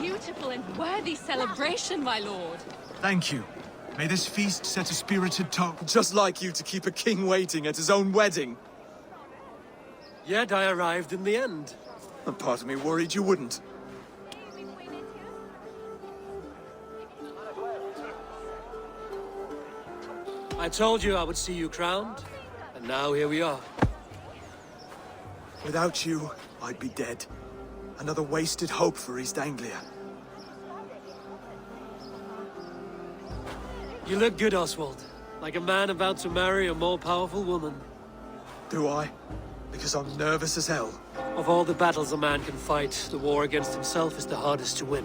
beautiful and worthy celebration, my lord. Thank you. May this feast set a spirited tone. Just like you to keep a king waiting at his own wedding. Yet I arrived in the end. A part of me worried you wouldn't. I told you I would see you crowned, and now here we are. Without you, I'd be dead. Another wasted hope for East Anglia. You look good, Oswald. Like a man about to marry a more powerful woman. Do I? Because I'm nervous as hell. Of all the battles a man can fight, the war against himself is the hardest to win.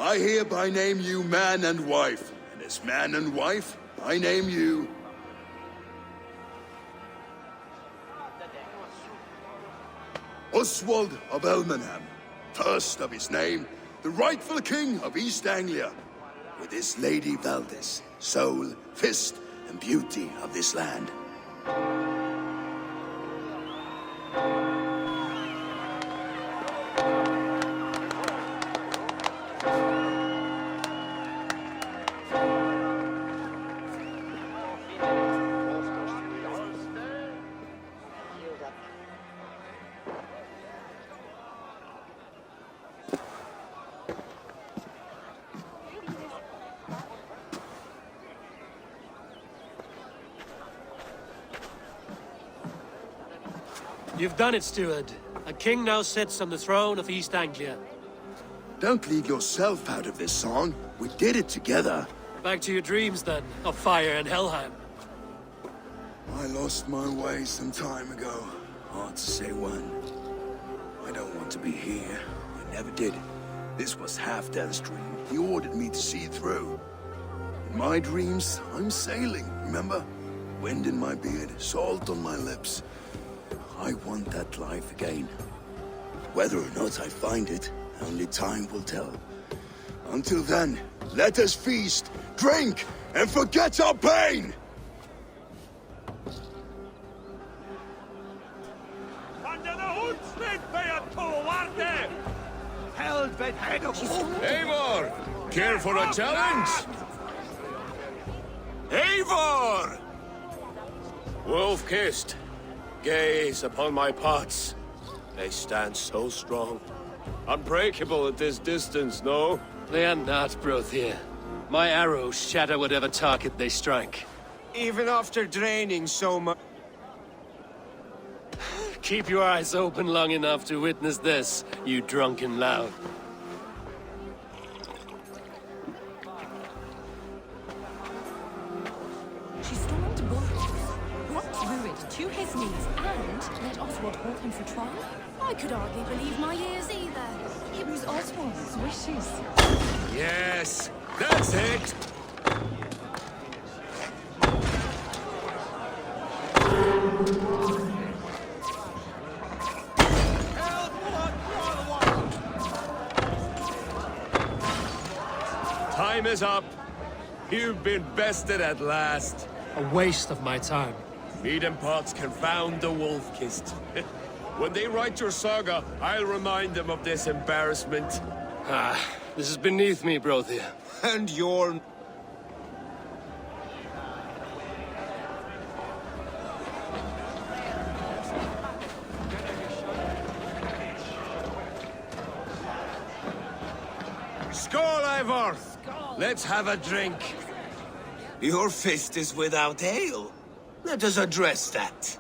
I hereby name you man and wife, and as man and wife, I name you... Oswald of Elmenham, first of his name, the rightful king of East Anglia, with this Lady Valdis, soul, fist, and beauty of this land. You've done it, steward. A king now sits on the throne of East Anglia. Don't leave yourself out of this song. We did it together. Back to your dreams, then, of fire and Helheim. I lost my way some time ago. Hard to say when. I don't want to be here. I never did. This was Halfdan's dream. He ordered me to see it through. In my dreams, I'm sailing, remember? Wind in my beard, salt on my lips. I want that life again. Whether or not I find it, only time will tell. Until then, let us feast, drink, and forget our pain! Eivor! Care for a challenge? Eivor! Wolf-kissed. Gaze upon my parts. They stand so strong. Unbreakable at this distance, no? They are not, Brothir. My arrows shatter whatever target they strike. Even after draining so much... Keep your eyes open long enough to witness this, you drunken lout. She stormed Borg. What ruined to his knees and let Oswald hold him for trial? I could hardly believe my ears either. It was Oswald's wishes. Yes, that's it! Time is up. You've been bested at last. A waste of my time. Mead and Potts confound the wolf-kissed. When they write your saga, I'll remind them of this embarrassment. Ah, this is beneath me, Brothir. And your... Skål, Ivor! Let's have a drink. Your fist is without ale. Let us address that.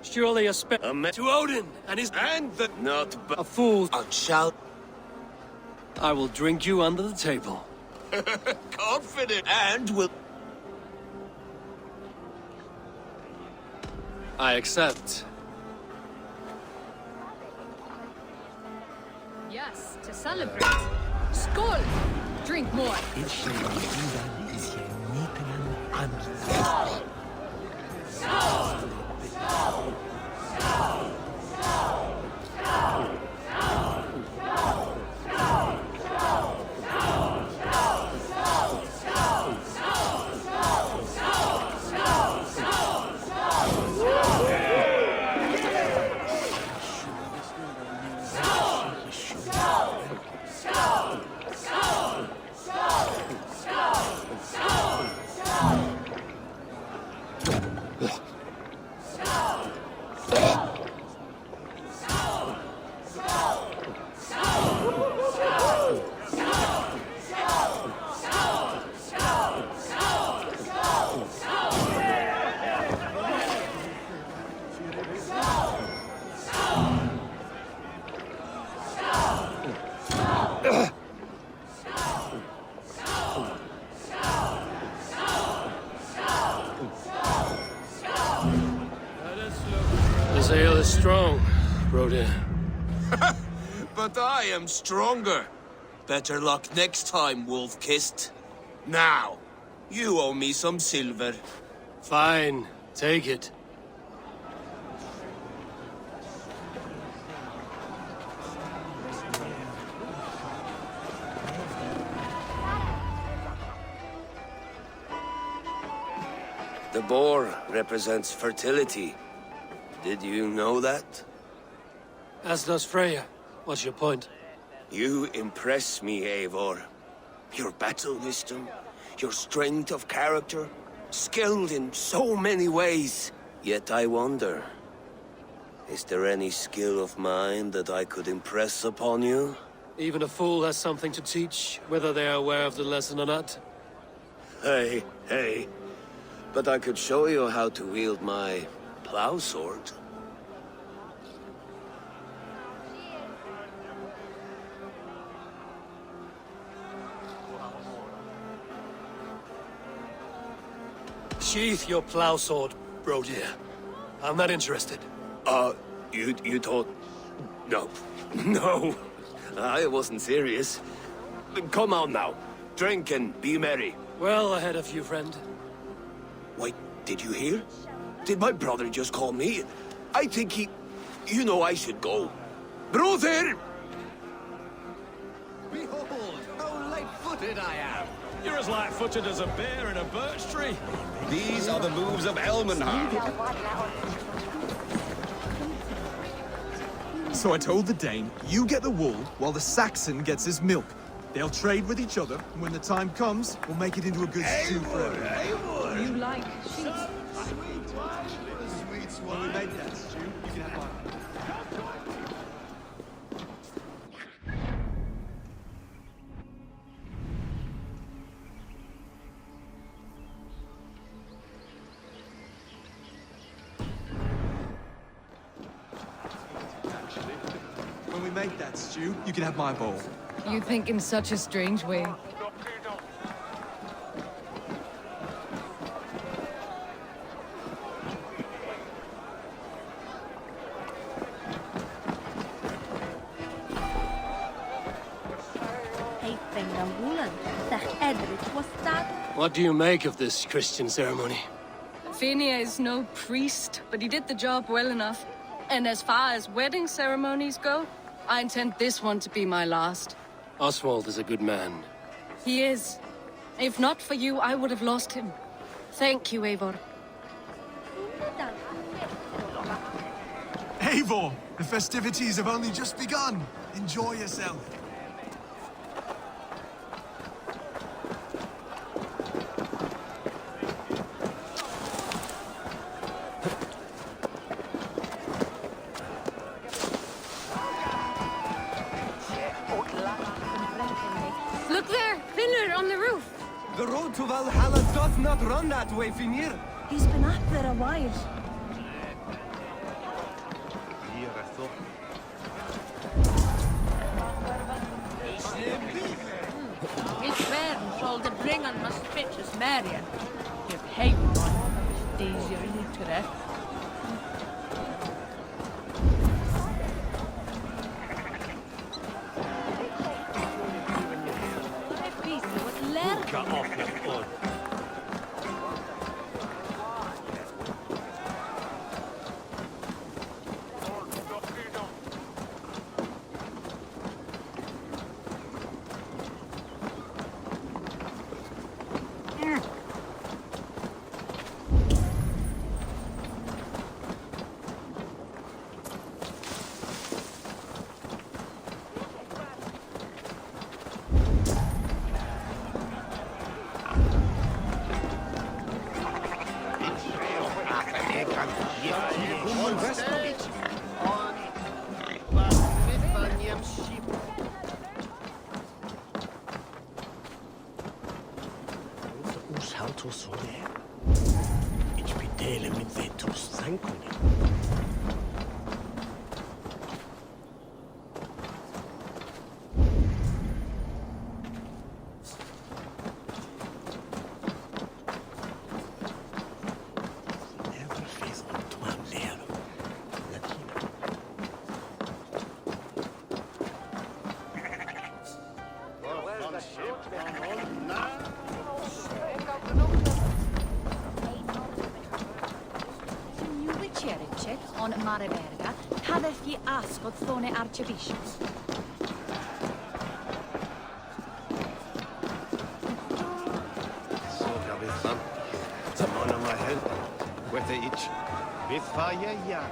Surely a to Odin and his... And the... Not A fool. Shall... I will drink you under the table. Confident and will... I accept. Yes, to celebrate. Skål! Drink more. This ale is strong, Brodir. But I am stronger. Better luck next time, Wolf-Kissed. Now, you owe me some silver. Fine, take it. The boar represents fertility. Did you know that? As does Freya. What's your point? You impress me, Eivor. Your battle wisdom, your strength of character, skilled in so many ways. Yet I wonder, is there any skill of mine that I could impress upon you? Even a fool has something to teach, whether they are aware of the lesson or not. Hey. But I could show you how to wield my plow sword. Sheath your plow sword, Brodir. I'm not interested. You thought... No. No. I wasn't serious. Come on now. Drink and be merry. Well ahead of you, friend. Wait, did you hear? Did my brother just call me? I think he... You know I should go. Brother! Behold, how light-footed I am! You're as light-footed as a bear in a birch tree. These are the moves of Elmenhar. So I told the Dane, you get the wool while the Saxon gets his milk. They'll trade with each other, and when the time comes, we'll make it into a good stew for everyone. You like sheep? When we made that stew, you can have mine. When we make that stew, you can have my bowl. You think in such a strange way. What do you make of this Christian ceremony? Phineas is no priest, but he did the job well enough. And as far as wedding ceremonies go, I intend this one to be my last. Oswald is a good man. He is. If not for you, I would have lost him. Thank you, Eivor. Eivor, the festivities have only just begun. Enjoy yourself. Look there! Finnur on the roof! The road to Valhalla doth not run that way, Finir. He's been up there a while. His parents all the bring on must bitches Marian. You hate one, these your interest. Cut off your foot. On Mareberga, hadeth ye ascot thone archbishop. Så kan vi fram. Ta många med hen. Wete ich. Vi fire ja.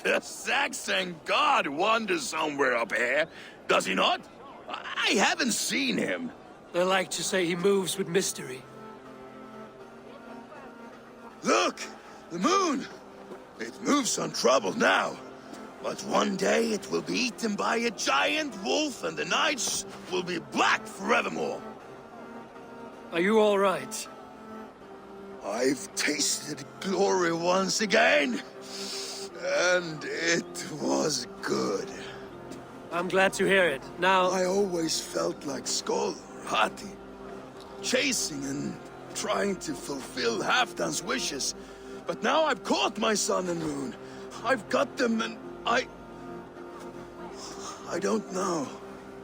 The Saxon god wanders somewhere up here, does he not? I haven't seen him. They like to say he moves with mystery. Look! The moon! It moves untroubled now. But one day it will be eaten by a giant wolf and the nights will be black forevermore. Are you all right? I've tasted glory once again. And it was good. I'm glad to hear it. Now... I always felt like Skoll, Hati, chasing and trying to fulfill Halfdan's wishes. But now I've caught my sun and moon. I've got them and I don't know.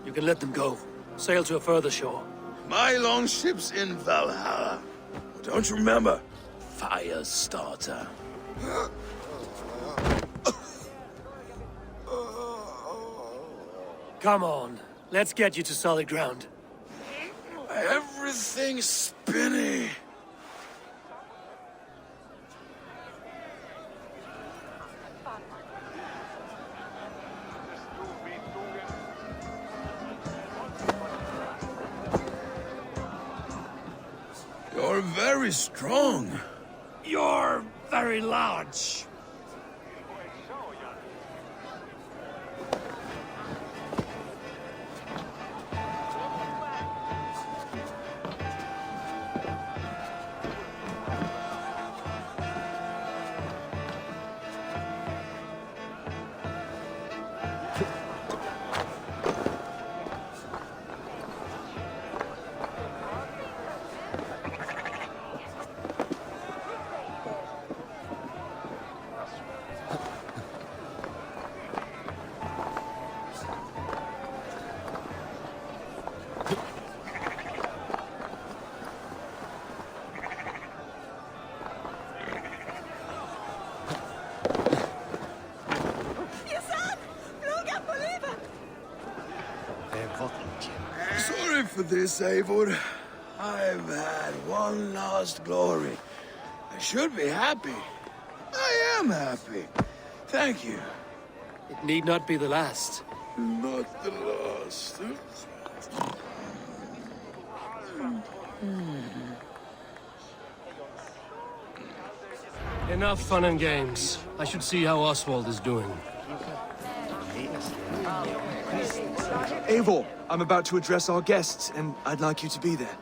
You can let them go. Sail to a further shore. My longship's in Valhalla. Don't you remember? Firestarter. Come on. Let's get you to solid ground. Everything's spinny. You're very strong. You're very large. Sorry for this, Eivor. I've had one last glory. I should be happy. I am happy. Thank you. It need not be the last. Not the last. Enough fun and games. I should see how Oswald is doing. Eivor, I'm about to address our guests, and I'd like you to be there.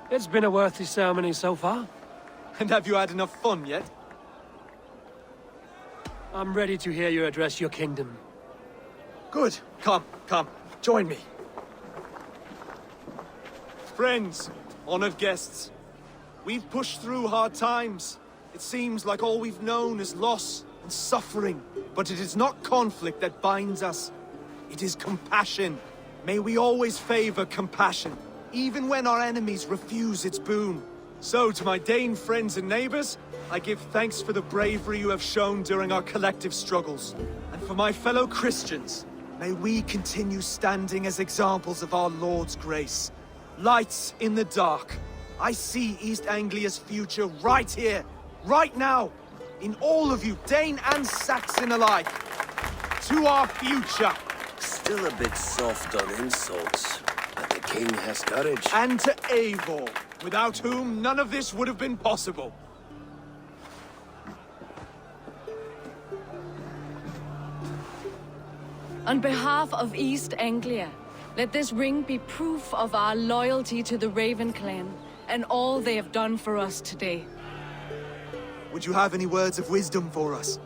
It's been a worthy ceremony so far. And have you had enough fun yet? I'm ready to hear you address your kingdom. Good. Come, join me. Friends, honored guests, we've pushed through hard times. It seems like all we've known is loss and suffering, but it is not conflict that binds us. It is compassion. May we always favor compassion, even when our enemies refuse its boon. So, to my Dane friends and neighbors, I give thanks for the bravery you have shown during our collective struggles. And for my fellow Christians, may we continue standing as examples of our Lord's grace. Lights in the dark. I see East Anglia's future right here, right now, in all of you, Dane and Saxon alike. To our future. Still a bit soft on insults, but the king has courage. And to Eivor, without whom none of this would have been possible. On behalf of East Anglia, let this ring be proof of our loyalty to the Raven clan and all they have done for us today. Would you have any words of wisdom for us?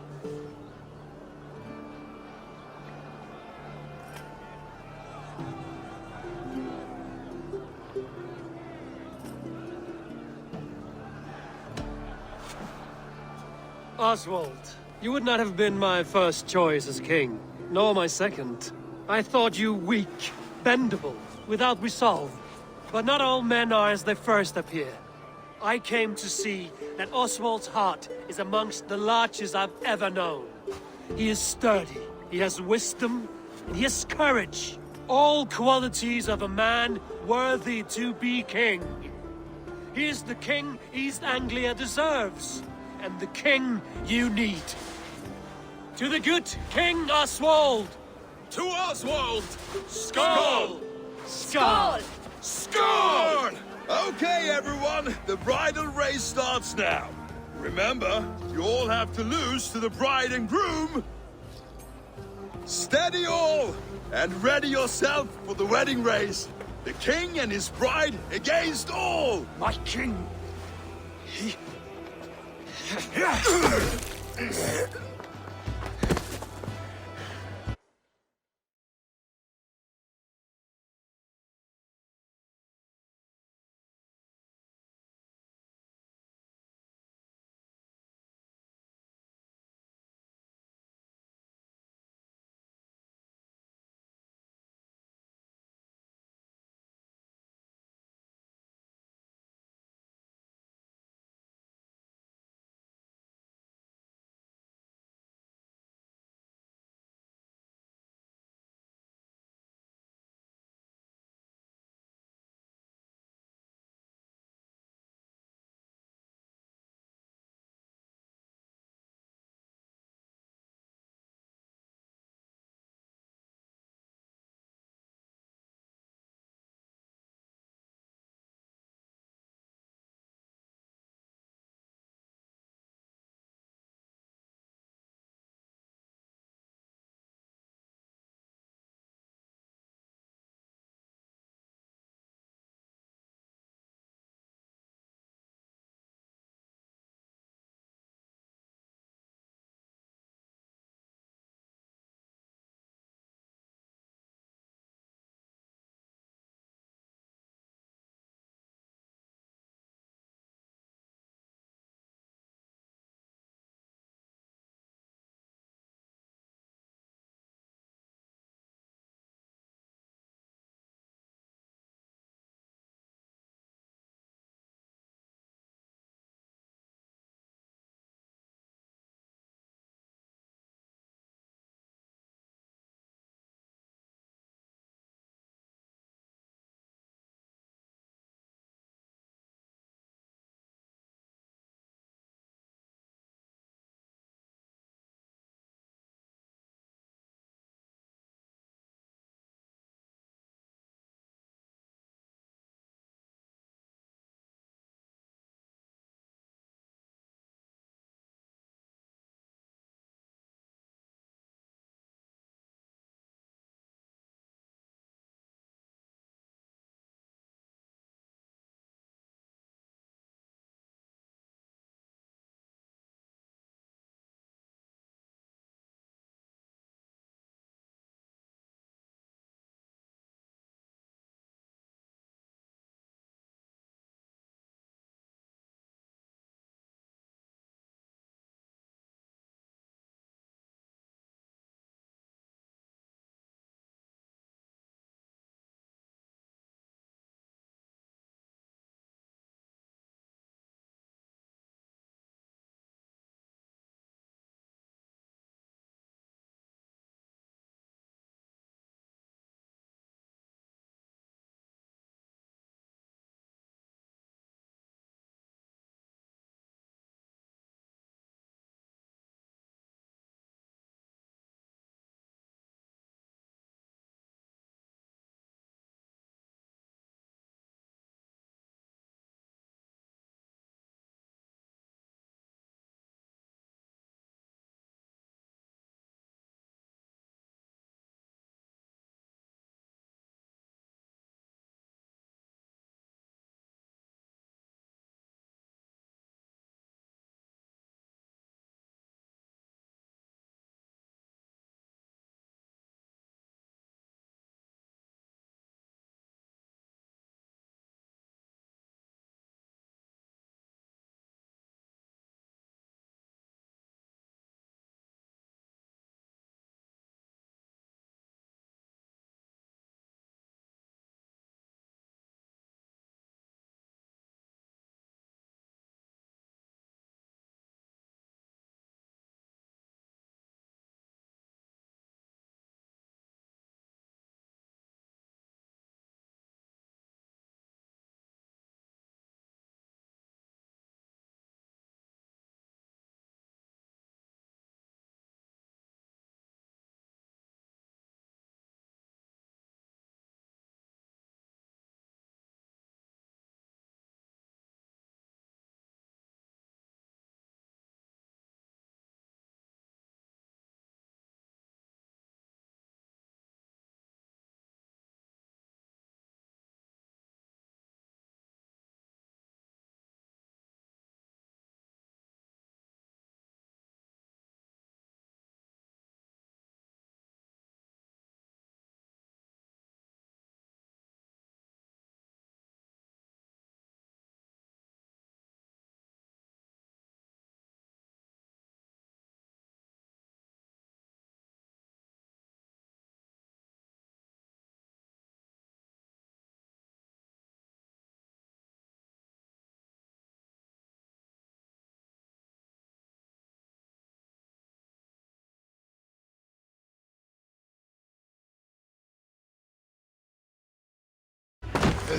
Oswald, you would not have been my first choice as king, nor my second. I thought you weak, bendable, without resolve. But not all men are as they first appear. I came to see that Oswald's heart is amongst the largest I've ever known. He is sturdy, he has wisdom, and he has courage. All qualities of a man worthy to be king. He is the king East Anglia deserves, and the king you need. To the good King Oswald! To Oswald! Skull! Skull! Score! Okay, everyone, the bridal race starts now. Remember, you all have to lose to the bride and groom. Steady all, and ready yourself for the wedding race. The king and his bride against all. My king!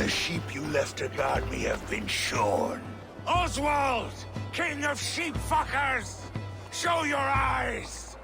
the sheep you left to guard me have been shorn. Oswald! King of sheep fuckers! Show your eyes!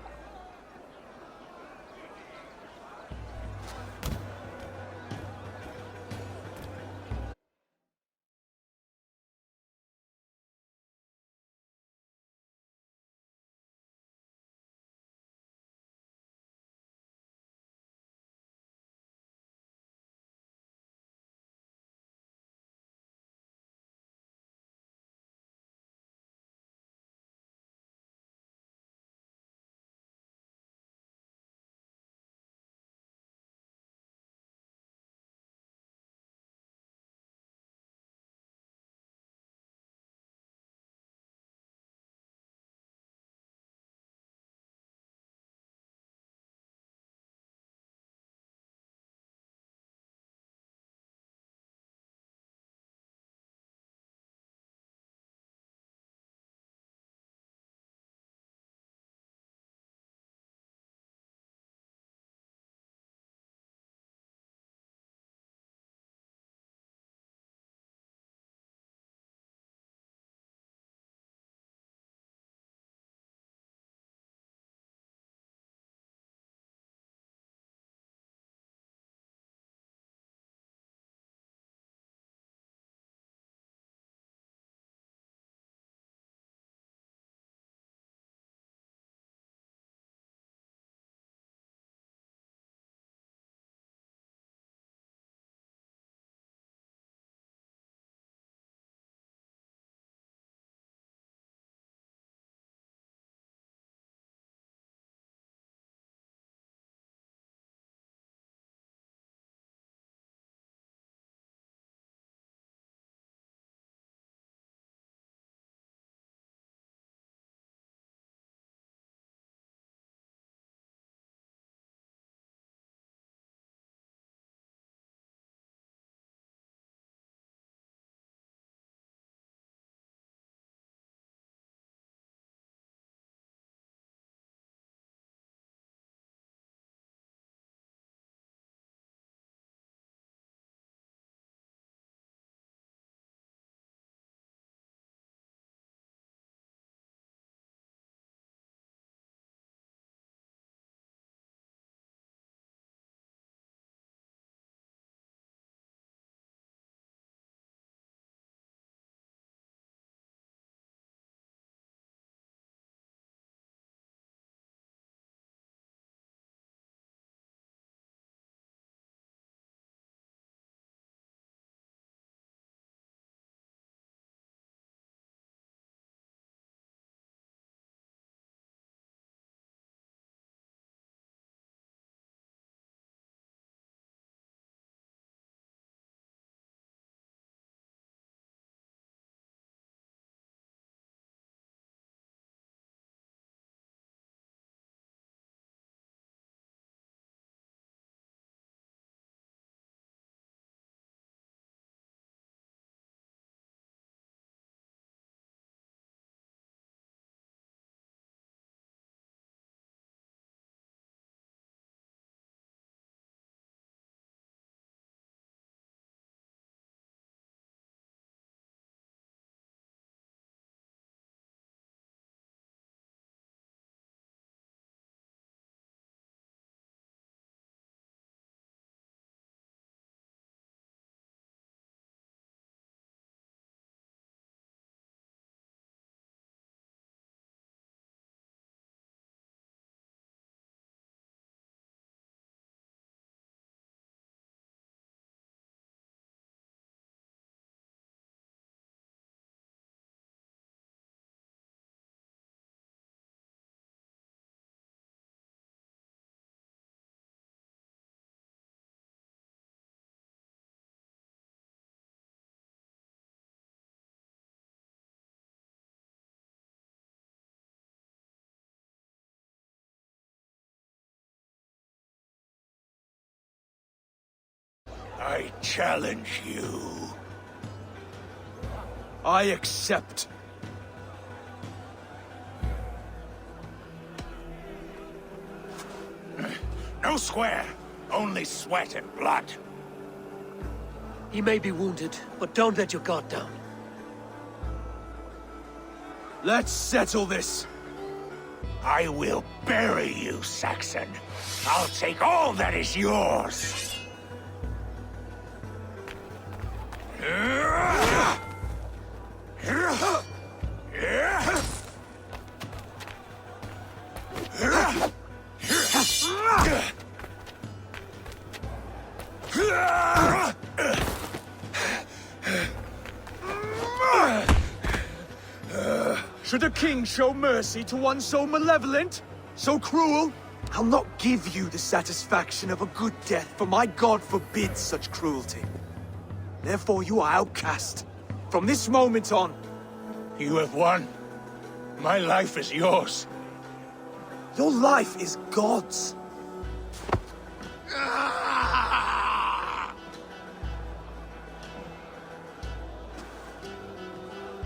I challenge you. I accept. No square, only sweat and blood. He may be wounded, but don't let your guard down. Let's settle this. I will bury you, Saxon. I'll take all that is yours. Should a king show mercy to one so malevolent? So cruel? I'll not give you the satisfaction of a good death, for my god forbids such cruelty. Therefore you are outcast. From this moment on. You have won. My life is yours. Your life is God's.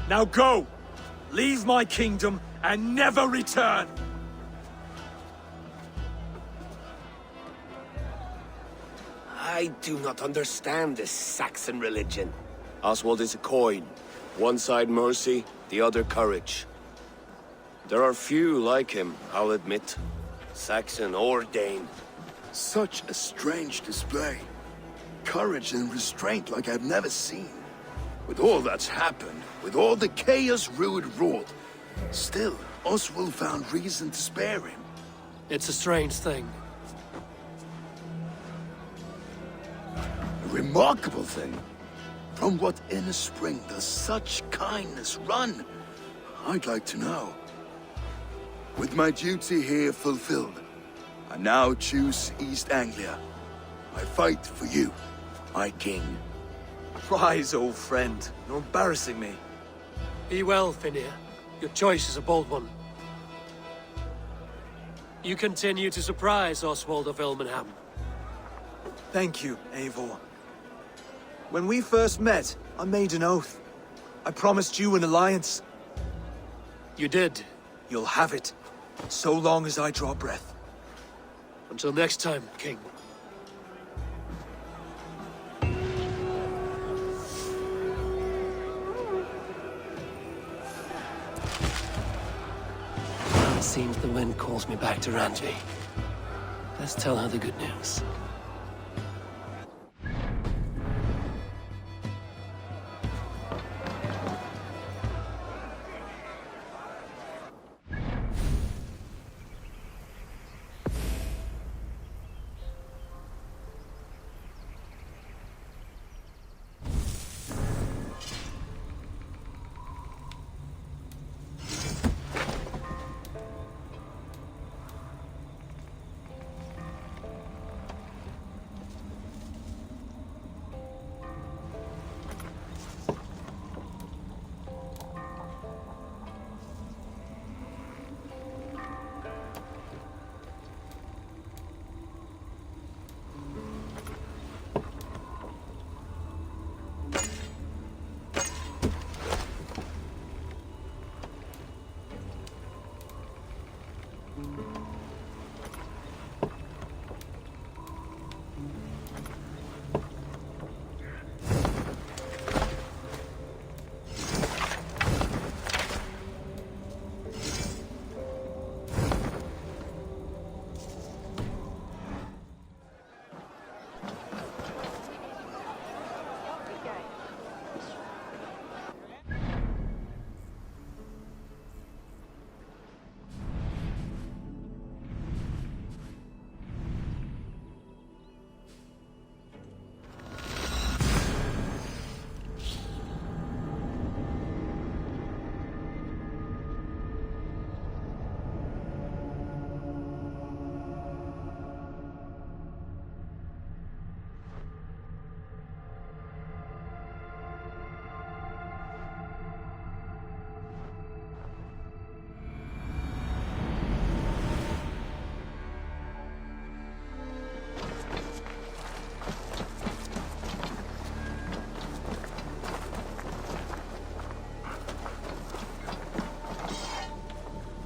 Now go! Leave my kingdom and never return! I do not understand this Saxon religion. Oswald is a coin. One side mercy, the other courage. There are few like him, I'll admit. Saxon or Dane. Such a strange display. Courage and restraint like I've never seen. With all that's happened, with all the chaos Rued wrought, still, Oswald found reason to spare him. It's a strange thing. A remarkable thing. From what inner spring does such kindness run? I'd like to know. With my duty here fulfilled, I now choose East Anglia. I fight for you, my king. Rise, old friend. You're embarrassing me. Be well, Finnir. Your choice is a bold one. You continue to surprise Oswald of Ilmenham. Thank you, Eivor. When we first met, I made an oath. I promised you an alliance. You did. You'll have it, so long as I draw breath. Until next time, King. It seems the wind calls me back to Ranji. Let's tell her the good news.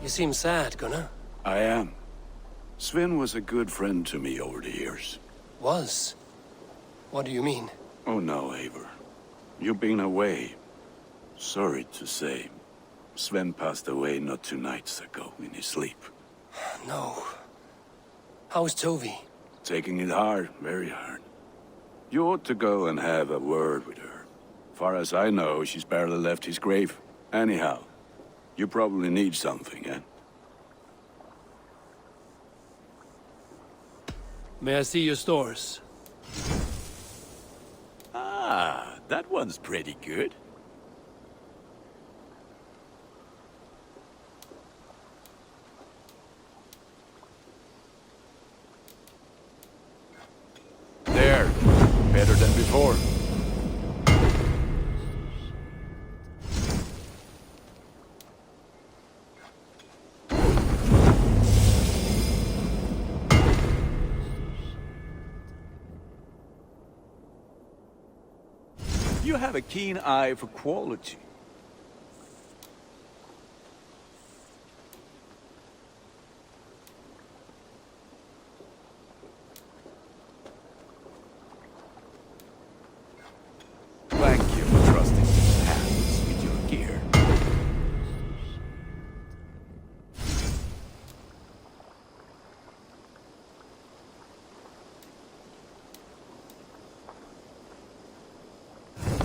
You seem sad, Gunnar. I am. Sven was a good friend to me over the years. Was? What do you mean? Oh no, Eivor. You've been away. Sorry to say. Sven passed away not 2 nights ago in his sleep. No. How's Tovi? Taking it hard, very hard. You ought to go and have a word with her. Far as I know, she's barely left his grave. Anyhow, you probably need something, eh? May I see your stores? Ah, that one's pretty good. There. Better than before. You have a keen eye for quality. Thank you for trusting these hands with your gear.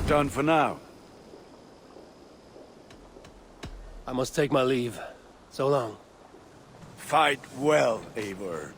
Done for now. I must take my leave. So long. Fight well, Eivor.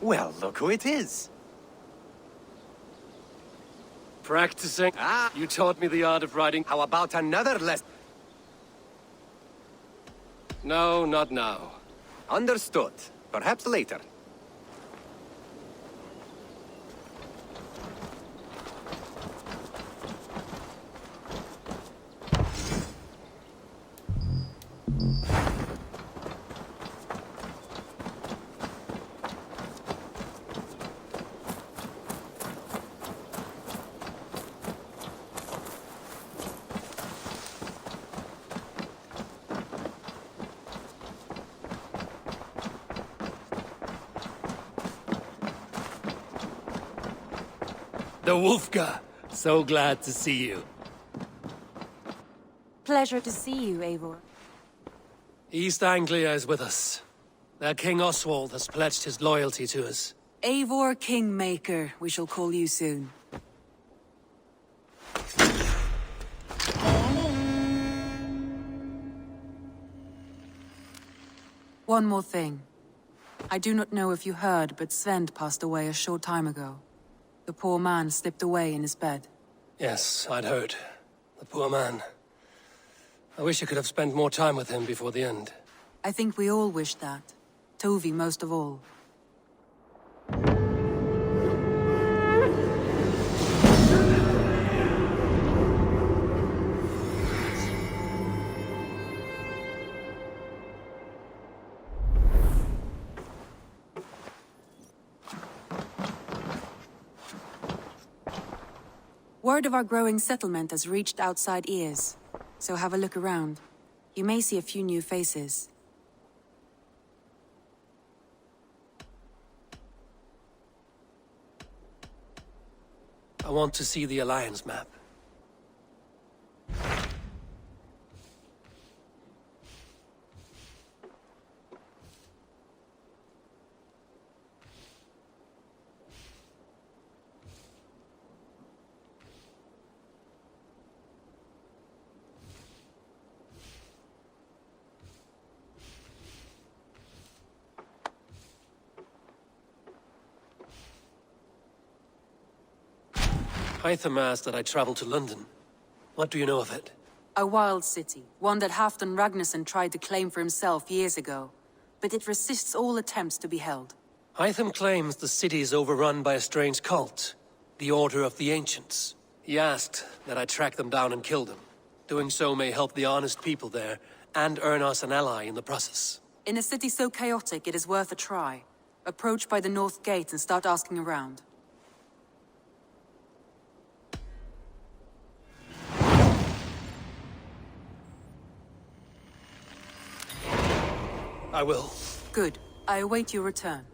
Well, look who it is. Practicing? Ah! You taught me the art of riding. How about another lesson? No, not now. Understood. Perhaps later. The Wolfga. So glad to see you. Pleasure to see you, Eivor. East Anglia is with us. Their King Oswald has pledged his loyalty to us. Eivor Kingmaker, we shall call you soon. One more thing. I do not know if you heard, but Svend passed away a short time ago. The poor man slipped away in his bed. Yes, I'd heard. The poor man. I wish I could have spent more time with him before the end. I think we all wish that. Tovi most of all. Word of our growing settlement has reached outside ears, so have a look around. You may see a few new faces. I want to see the Alliance map. Hytham asked that I travel to London. What do you know of it? A wild city, one that Halfdan Ragnarsson tried to claim for himself years ago. But it resists all attempts to be held. Hytham claims the city is overrun by a strange cult, the Order of the Ancients. He asked that I track them down and kill them. Doing so may help the honest people there, and earn us an ally in the process. In a city so chaotic, it is worth a try. Approach by the North Gate and start asking around. I will. Good. I await your return.